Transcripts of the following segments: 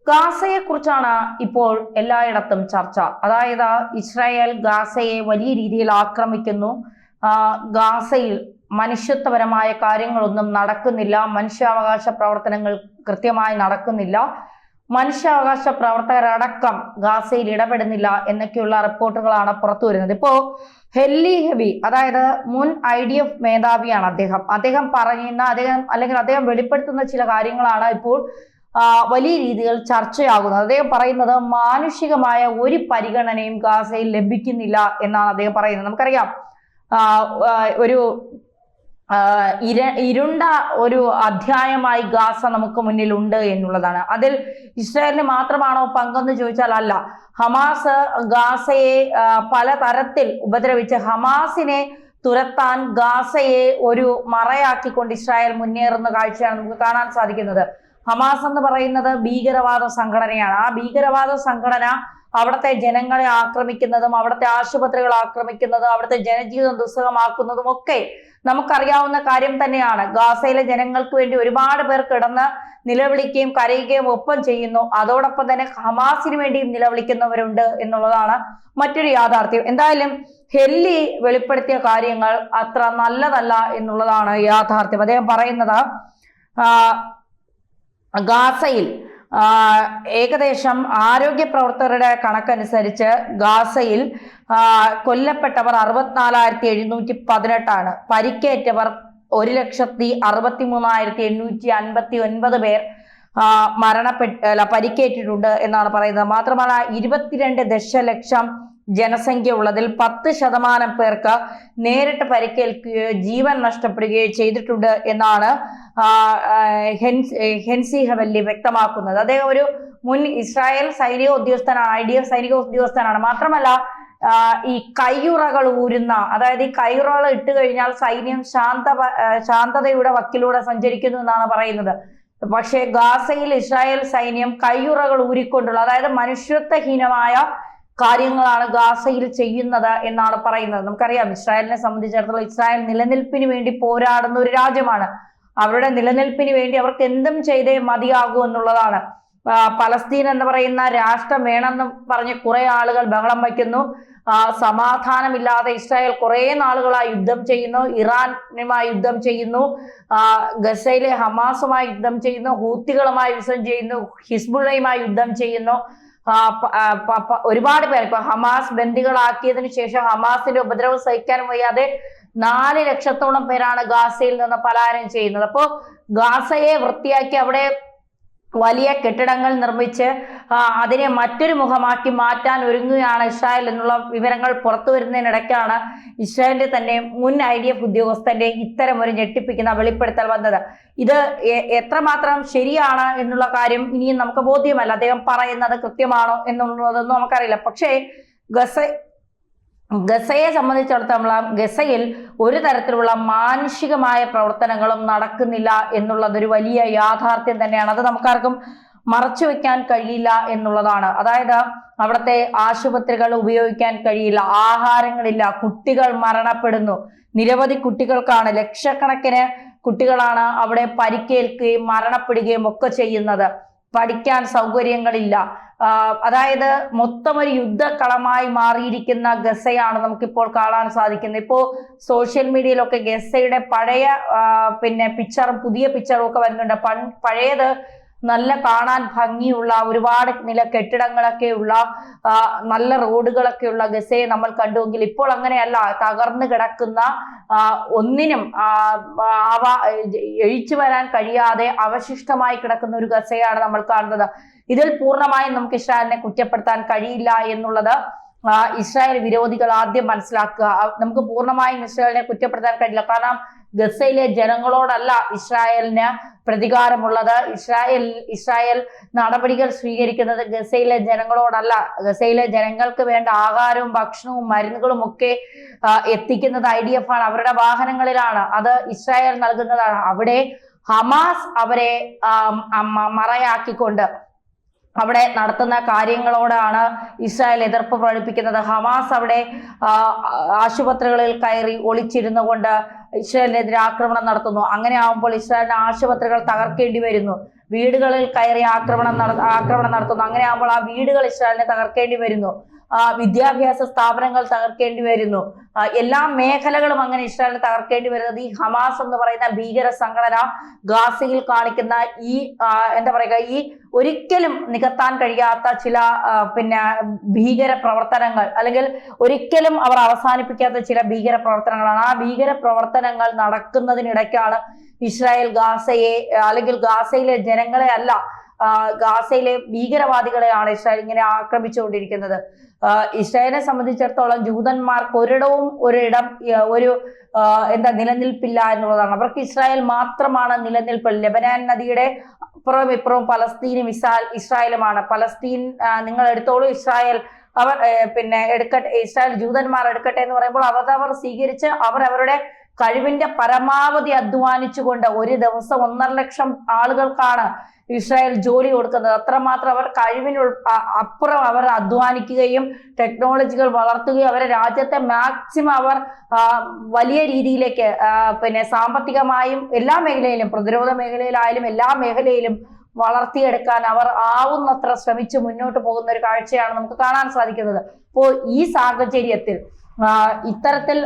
ഗാസയെ കുറിച്ചാണ് ഇപ്പോൾ എല്ലായിടത്തും ചർച്ച. അതായത് ഇസ്രായേൽ ഗാസയെ വലിയ രീതിയിൽ ആക്രമിക്കുന്നു. ഗാസയിൽ മനുഷ്യത്വപരമായ കാര്യങ്ങളൊന്നും നടക്കുന്നില്ല. മനുഷ്യാവകാശ പ്രവർത്തനങ്ങൾ കൃത്യമായി നടക്കുന്നില്ല. മനുഷ്യാവകാശ പ്രവർത്തകരടക്കം ഗാസയിൽ ഇടപെടുന്നില്ല എന്നൊക്കെയുള്ള റിപ്പോർട്ടുകളാണ് പുറത്തു വരുന്നത്. ഇപ്പോ ഹെല്ലി ഹെബി, അതായത് മുൻ IDF മേധാവിയാണ് അദ്ദേഹം പറയുന്ന അദ്ദേഹം വെളിപ്പെടുത്തുന്ന ചില കാര്യങ്ങളാണ് ഇപ്പോൾ വലിയ രീതിയിൽ ചർച്ചയാകുന്നത്. അദ്ദേഹം പറയുന്നത് മാനുഷികമായ ഒരു പരിഗണനയും ഗാസയിൽ ലഭിക്കുന്നില്ല എന്നാണ് അദ്ദേഹം പറയുന്നത്. നമുക്കറിയാം ഒരു ഇരുണ്ട ഒരു അധ്യായമായി ഗാസ നമുക്ക് മുന്നിൽ ഉണ്ട് എന്നുള്ളതാണ്. അതിൽ ഇസ്രായേലിന് മാത്രമാണോ പങ്കെന്ന് ചോദിച്ചാൽ അല്ല. ഹമാസ് ഗാസയെ പലതരത്തിൽ ഉപദ്രവിച്ച് ഹമാസിനെ തുരത്താൻ ഗാസയെ ഒരു മറയാക്കിക്കൊണ്ട് ഇസ്രായേൽ മുന്നേറുന്ന കാഴ്ചയാണ് നമുക്ക് കാണാൻ സാധിക്കുന്നത്. ഹമാസ് എന്ന് പറയുന്നത് ഭീകരവാദ സംഘടനയാണ്. ആ ഭീകരവാദ സംഘടന അവിടുത്തെ ജനങ്ങളെ ആക്രമിക്കുന്നതും അവിടുത്തെ ആശുപത്രികൾ ആക്രമിക്കുന്നതും അവിടുത്തെ ജനജീവിതം ദുസ്സഹമാക്കുന്നതും ഒക്കെ നമുക്കറിയാവുന്ന കാര്യം തന്നെയാണ്. ഗാസയിലെ ജനങ്ങൾക്ക് വേണ്ടി ഒരുപാട് പേർ കിടന്ന് നിലവിളിക്കുകയും കരയുകയും ഒപ്പം ചെയ്യുന്നു. അതോടൊപ്പം തന്നെ ഹമാസിന് വേണ്ടിയും നിലവിളിക്കുന്നവരുണ്ട് എന്നുള്ളതാണ് മറ്റൊരു യാഥാർത്ഥ്യം. എന്തായാലും ഹെല്ലി വെളിപ്പെടുത്തിയ കാര്യങ്ങൾ അത്ര നല്ലതല്ല എന്നുള്ളതാണ് യാഥാർത്ഥ്യം. അദ്ദേഹം പറയുന്നത് ഗാസയിൽ ഏകദേശം ആരോഗ്യ പ്രവർത്തകരുടെ കണക്കനുസരിച്ച് ഗാസയിൽ കൊല്ലപ്പെട്ടവർ 64,718 പരിക്കേറ്റവർ 1,63,859 പേർ പരിക്കേറ്റിട്ടുണ്ട് എന്നാണ് പറയുന്നത്. മാത്രമല്ല 22 ദശലക്ഷം ജനസംഖ്യ ഉള്ളതിൽ 10% പേർക്ക് നേരിട്ട് പരിക്കേൽക്കുകയോ ജീവൻ നഷ്ടപ്പെടുകയോ ചെയ്തിട്ടുണ്ട് എന്നാണ് ഹെൻസി ഹെവല്ലി വ്യക്തമാക്കുന്നത്. അദ്ദേഹം ഒരു മുൻ ഇസ്രായേൽ സൈനിക ഉദ്യോഗസ്ഥനാണ്, IDF സൈനിക ഉദ്യോഗസ്ഥനാണ്. മാത്രമല്ല ഈ കയ്യുറകൾ ഊരുന്ന, അതായത് ഈ കയ്യുറകൾ ഇട്ട് കഴിഞ്ഞാൽ സൈന്യം ശാന്തതയുടെ വക്കിലൂടെ സഞ്ചരിക്കുന്നു എന്നാണ് പറയുന്നത്. പക്ഷേ ഗാസയിൽ ഇസ്രായേൽ സൈന്യം കയ്യുറകൾ ഊരിക്കൊണ്ടുള്ള, അതായത് മനുഷ്യത്വഹീനമായ കാര്യങ്ങളാണ് ഗാസയിൽ ചെയ്യുന്നത് എന്നാണ് പറയുന്നത്. നമുക്കറിയാം ഇസ്രായേലിനെ സംബന്ധിച്ചിടത്തോളം ഇസ്രായേൽ നിലനിൽപ്പിന് വേണ്ടി പോരാടുന്ന ഒരു രാജ്യമാണ്. അവരുടെ നിലനിൽപ്പിന് വേണ്ടി അവർക്ക് എന്തും ചെയ്തേ മതിയാകൂ എന്നുള്ളതാണ്. പലസ്തീൻ എന്ന് പറയുന്ന രാഷ്ട്രം വേണമെന്ന് പറഞ്ഞ് കുറെ ആളുകൾ ബഹളം വയ്ക്കുന്നു. സമാധാനമില്ലാതെ ഇസ്രായേൽ കുറെ നാളുകളായി യുദ്ധം ചെയ്യുന്നു. ഇറാനുമായി യുദ്ധം ചെയ്യുന്നു, ഗസയിലെ ഹമാസുമായി യുദ്ധം ചെയ്യുന്നു, ഹൂത്തികളുമായി യുദ്ധം ചെയ്യുന്നു, ഹിസ്ബുള്ളയുമായി യുദ്ധം ചെയ്യുന്നു. ഒരുപാട് പേർ ഇപ്പൊ ഹമാസ് ബന്ദികളാക്കിയതിനു ശേഷം ഹമാസിന്റെ ഉപദ്രവം സഹിക്കാൻ വയ്യാതെ 4 ലക്ഷത്തോളം പേരാണ് ഗാസയിൽ നിന്ന് പലായനം ചെയ്യുന്നത്. അപ്പോൾ ഗാസയെ വൃത്തിയാക്കി അവിടെ വലിയ കെട്ടിടങ്ങൾ നിർമ്മിച്ച് അതിനെ മറ്റൊരു മുഖമാക്കി മാറ്റാൻ ഒരുങ്ങുകയാണ് ഇസ്രായേൽ എന്നുള്ള വിവരങ്ങൾ പുറത്തു വരുന്നതിനിടയ്ക്കാണ് ഇസ്രായേലിന്റെ തന്നെ മുൻ IDF ഉദ്യോഗസ്ഥന്റെ ഇത്തരം ഒരു ഞെട്ടിപ്പിക്കുന്ന വെളിപ്പെടുത്തൽ വന്നത്. ഇത് എത്രമാത്രം ശരിയാണ് എന്നുള്ള കാര്യം ഇനിയും നമുക്ക് ബോധ്യമല്ല. അദ്ദേഹം പറയുന്നത് കൃത്യമാണോ എന്നുള്ളതൊന്നും നമുക്കറിയില്ല. പക്ഷേ ഗസയെ സംബന്ധിച്ചിടത്തോളം ഗസയിൽ ഒരു തരത്തിലുള്ള മാനുഷികമായ പ്രവർത്തനങ്ങളും നടക്കുന്നില്ല എന്നുള്ളതൊരു വലിയ യാഥാർത്ഥ്യം തന്നെയാണ്. അത് നമുക്കാർക്കും മറച്ചു വെക്കാൻ കഴിയില്ല എന്നുള്ളതാണ്. അതായത് അവിടുത്തെ ആശുപത്രികൾ ഉപയോഗിക്കാൻ കഴിയില്ല, ആഹാരങ്ങളില്ല, കുട്ടികൾ മരണപ്പെടുന്നു. നിരവധി കുട്ടികൾക്കാണ്, ലക്ഷക്കണക്കിന് കുട്ടികളാണ് അവിടെ പരിക്കേൽക്കുകയും മരണപ്പെടുകയും ഒക്കെ ചെയ്യുന്നത്. പഠിക്കാൻ സൗകര്യങ്ങളില്ല. അതായത് മൊത്തം ഒരു യുദ്ധക്കളമായി മാറിയിരിക്കുന്ന ഗസയാണ് നമുക്കിപ്പോൾ കാണാൻ സാധിക്കുന്നത്. ഇപ്പോൾ സോഷ്യൽ മീഡിയയിലൊക്കെ ഗസയുടെ പഴയ പിക്ചറും പുതിയ പിക്ചറും ഒക്കെ വരുന്നുണ്ട്. പഴയത് നല്ല കാണാൻ ഭംഗിയുള്ള ഒരുപാട് നില കെട്ടിടങ്ങളൊക്കെ ഉള്ള നല്ല റോഡുകളൊക്കെ ഉള്ള ഗസയെ നമ്മൾ കണ്ടുവെങ്കിൽ ഇപ്പോൾ അങ്ങനെയല്ല. തകർന്നു കിടക്കുന്ന ഒന്നിനും എഴിച്ചു വരാൻ കഴിയാതെ അവശിഷ്ടമായി കിടക്കുന്ന ഒരു ഗസയാണ് നമ്മൾ കാണുന്നത്. ഇതിൽ പൂർണ്ണമായും നമുക്ക് ഇസ്രായേലിനെ കുറ്റപ്പെടുത്താൻ കഴിയില്ല എന്നുള്ളത് ഇസ്രായേൽ വിരോധികൾ ആദ്യം മനസ്സിലാക്കുക. നമുക്ക് പൂർണ്ണമായും ഇസ്രായേലിനെ കുറ്റപ്പെടുത്താൻ കഴിയില്ല. കാരണം ഗസയിലെ ജനങ്ങളോടല്ല ഇസ്രായേലിന് പ്രതികാരമുള്ളത്. ഇസ്രായേൽ നടപടികൾ സ്വീകരിക്കുന്നത് ഗസയിലെ ജനങ്ങളോടല്ല. ഗസയിലെ ജനങ്ങൾക്ക് വേണ്ട ആഹാരവും ഭക്ഷണവും മരുന്നുകളും ഒക്കെ എത്തിക്കുന്നത് IDF ആണ്. അവരുടെ വാഹനങ്ങളിലാണ്. അത് ഇസ്രായേൽ നൽകുന്നതാണ്. അവിടെ ഹമാസ് അവരെ മറയാക്കിക്കൊണ്ട് അവിടെ നടത്തുന്ന കാര്യങ്ങളോടാണ് ഇസ്രായേൽ എതിർപ്പ് പ്രകടിപ്പിക്കുന്നത്. ഹമാസ് അവിടെ ആശുപത്രികളിൽ കയറി ഒളിച്ചിരുന്നു കൊണ്ട് ഇസ്രായേലിനെതിരെ ആക്രമണം നടത്തുന്നു. അങ്ങനെ ആകുമ്പോൾ ഇസ്രായേലിന്റെ ആശുപത്രികൾ തകർക്കേണ്ടി വരുന്നു. വീടുകളിൽ കയറി ആക്രമണം നടത്തുന്നു. അങ്ങനെ ആകുമ്പോൾ ആ വീടുകൾ ഇസ്രായേലിനെ തകർക്കേണ്ടി വരുന്നു. വിദ്യാഭ്യാസ സ്ഥാപനങ്ങൾ തകർക്കേണ്ടി വരുന്നു. എല്ലാ മേഖലകളും അങ്ങനെ ഇസ്രായേലിനെ തകർക്കേണ്ടി വരുന്നത് ഈ ഹമാസ് എന്ന് പറയുന്ന ഭീകര സംഘടന ഗാസയിൽ കാണിക്കുന്ന ഈ എന്താ പറയുക, ഈ ഒരിക്കലും നികത്താൻ കഴിയാത്ത ചില ഭീകര പ്രവർത്തനങ്ങൾ, അല്ലെങ്കിൽ ഒരിക്കലും അവർ അവസാനിപ്പിക്കാത്ത ചില ഭീകര പ്രവർത്തനങ്ങളാണ്. ആ ഭീകര പ്രവർത്തനങ്ങൾ നടക്കുന്നതിനിടയ്ക്കാണ് ഇസ്രായേൽ ഗാസയെ, അല്ലെങ്കിൽ ഗാസയിലെ ജനങ്ങളെ അല്ല, ഗാസയിലെ ഭീകരവാദികളെയാണ് ഇസ്രായേൽ ഇങ്ങനെ ആക്രമിച്ചുകൊണ്ടിരിക്കുന്നത്. ഇസ്രായേലിനെ സംബന്ധിച്ചിടത്തോളം ജൂതന്മാർക്ക് ഒരു നിലനിൽപ്പില്ല എന്നുള്ളതാണ്. അവർക്ക് ഇസ്രായേൽ മാത്രമാണ് നിലനിൽപ്പ്. ലെബനാൻ നദിയുടെ അപ്പുറവും ഇപ്പുറവും പലസ്തീനും ഇസ്രായേലുമാണ്. പലസ്തീൻ നിങ്ങൾ എടുത്തോളൂ, ഇസ്രായേൽ അവർ എടുക്കട്ടെ, ഇസ്രായേൽ ജൂതന്മാർ എടുക്കട്ടെ എന്ന് പറയുമ്പോൾ അവർ സ്വീകരിച്ച് അവരുടെ കഴിവിന്റെ പരമാവധി അധ്വാനിച്ചുകൊണ്ട് ഒരു ദിവസം 1.5 ലക്ഷം ആളുകൾക്കാണ് ഇസ്രായേൽ ജോലി കൊടുക്കുന്നത്. അത്രമാത്രം അവർ അപ്പുറം അവർ അധ്വാനിക്കുകയും ടെക്നോളജികൾ വളർത്തുകയും അവരെ രാജ്യത്തെ മാക്സിമം അവർ വലിയ രീതിയിലേക്ക് സാമ്പത്തികമായും എല്ലാ മേഖലയിലും, പ്രതിരോധ മേഖലയിലായാലും എല്ലാ മേഖലയിലും വളർത്തിയെടുക്കാൻ അവർ ആവുന്നത്ര ശ്രമിച്ച് മുന്നോട്ട് പോകുന്ന ഒരു കാഴ്ചയാണ് നമുക്ക് കാണാൻ സാധിക്കുന്നത്. അപ്പോൾ ഈ സാഹചര്യത്തിൽ ഇത്തരത്തിൽ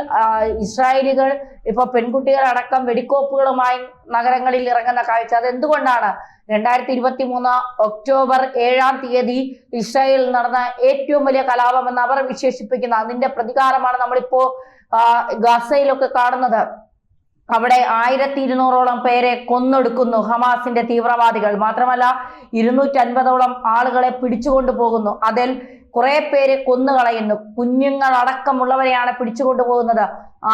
ഇസ്രായേലികൾ ഇപ്പൊ പെൺകുട്ടികളടക്കം വെടിക്കോപ്പുകളുമായി നഗരങ്ങളിൽ ഇറങ്ങുന്ന കാഴ്ച, അതെന്തുകൊണ്ടാണ്? 2023 ഒക്ടോബർ 7-ാം തീയതി ഇസ്രായേലിൽ നടന്ന ഏറ്റവും വലിയ കലാപം എന്ന് അവർ വിശേഷിപ്പിക്കുന്ന അതിന്റെ പ്രതികാരമാണ് നമ്മളിപ്പോ ഗാസയിലൊക്കെ കാണുന്നത്. അവിടെ 1200ഓളം പേരെ കൊന്നൊടുക്കുന്നു ഹമാസിന്റെ തീവ്രവാദികൾ. മാത്രമല്ല 250ഓളം ആളുകളെ പിടിച്ചുകൊണ്ടു പോകുന്നു. അതിൽ കുറെ പേരെ കൊന്നുകളയുന്നു. കുഞ്ഞുങ്ങളടക്കമുള്ളവരെയാണ് പിടിച്ചുകൊണ്ടുപോകുന്നത്.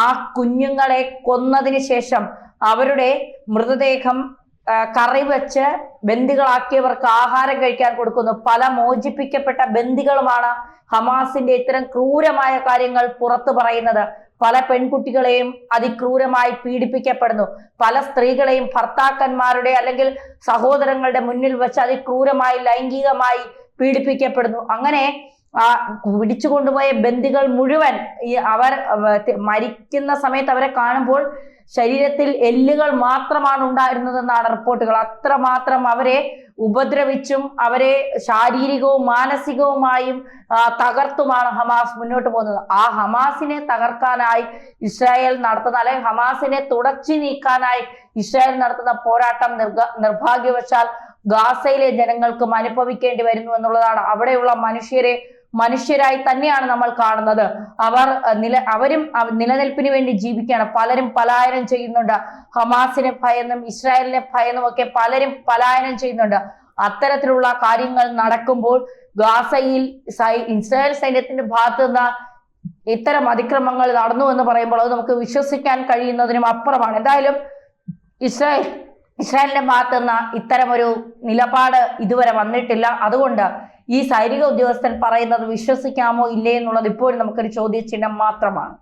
ആ കുഞ്ഞുങ്ങളെ കൊന്നതിന് ശേഷം അവരുടെ മൃതദേഹം കറി വെച്ച് ബന്ദികളാക്കിയവർക്ക് ആഹാരം കഴിക്കാൻ കൊടുക്കുന്നു. പല മോചിപ്പിക്കപ്പെട്ട ബന്ദികളുമാണ് ഹമാസിന്റെ ഇത്തരം ക്രൂരമായ കാര്യങ്ങൾ പുറത്തു പറയുന്നത്. പല പെൺകുട്ടികളെയും അതിക്രൂരമായി പീഡിപ്പിക്കപ്പെടുന്നു. പല സ്ത്രീകളെയും ഭർത്താക്കന്മാരുടെ അല്ലെങ്കിൽ സഹോദരങ്ങളുടെ മുന്നിൽ വെച്ച് അതിക്രൂരമായി ലൈംഗികമായി പീഡിപ്പിക്കപ്പെടുന്നു. അങ്ങനെ പിടിച്ചുകൊണ്ടുപോയ ബന്ദികൾ മുഴുവൻ അവർ മരിക്കുന്ന സമയത്ത് അവരെ കാണുമ്പോൾ ശരീരത്തിൽ എല്ലുകൾ മാത്രമാണ് ഉണ്ടായിരുന്നതെന്നാണ് റിപ്പോർട്ടുകൾ. അത്രമാത്രം അവരെ ഉപദ്രവിച്ചും അവരെ ശാരീരികവും മാനസികവുമായും തകർത്തുമാണ് ഹമാസ് മുന്നോട്ട് പോകുന്നത്. ആ ഹമാസിനെ തകർക്കാനായി ഇസ്രായേൽ നടത്തുന്ന, അല്ലെങ്കിൽ ഹമാസിനെ തുടച്ചു നീക്കാനായി ഇസ്രായേൽ നടത്തുന്ന പോരാട്ടം നിർഭാഗ്യവശാൽ ഗാസയിലെ ജനങ്ങൾക്കും അനുഭവിക്കേണ്ടി വരുന്നു എന്നുള്ളതാണ്. അവിടെയുള്ള മനുഷ്യരായി തന്നെയാണ് നമ്മൾ കാണുന്നത്. അവരും നിലനിൽപ്പിന് വേണ്ടി ജീവിക്കുകയാണ്. പലരും പലായനം ചെയ്യുന്നുണ്ട്. ഹമാസിനെ ഭയന്നും ഇസ്രായേലിനെ ഭയന്നും ഒക്കെ പലരും പലായനം ചെയ്യുന്നുണ്ട്. അത്തരത്തിലുള്ള കാര്യങ്ങൾ നടക്കുമ്പോൾ ഗാസയിൽ ഇസ്രായേൽ സൈന്യത്തിന്റെ ഭാഗത്ത് നിന്ന് ഇത്തരം അതിക്രമങ്ങൾ നടന്നു എന്ന് പറയുമ്പോൾ അത് നമുക്ക് വിശ്വസിക്കാൻ കഴിയുന്നതിനും അപ്പുറമാണ്. എന്തായാലും ഇസ്രായേലിന്റെ ഭാഗത്ത് നിന്ന് ഇത്തരമൊരു നിലപാട് ഇതുവരെ വന്നിട്ടില്ല. അതുകൊണ്ട് ഈ സൈനിക ഉദ്യോഗസ്ഥൻ പറയുന്നത് വിശ്വസിക്കാമോ ഇല്ലേ എന്നുള്ളത് ഇപ്പോഴും നമുക്കൊരു ചോദ്യചിഹ്നം മാത്രമാണ്.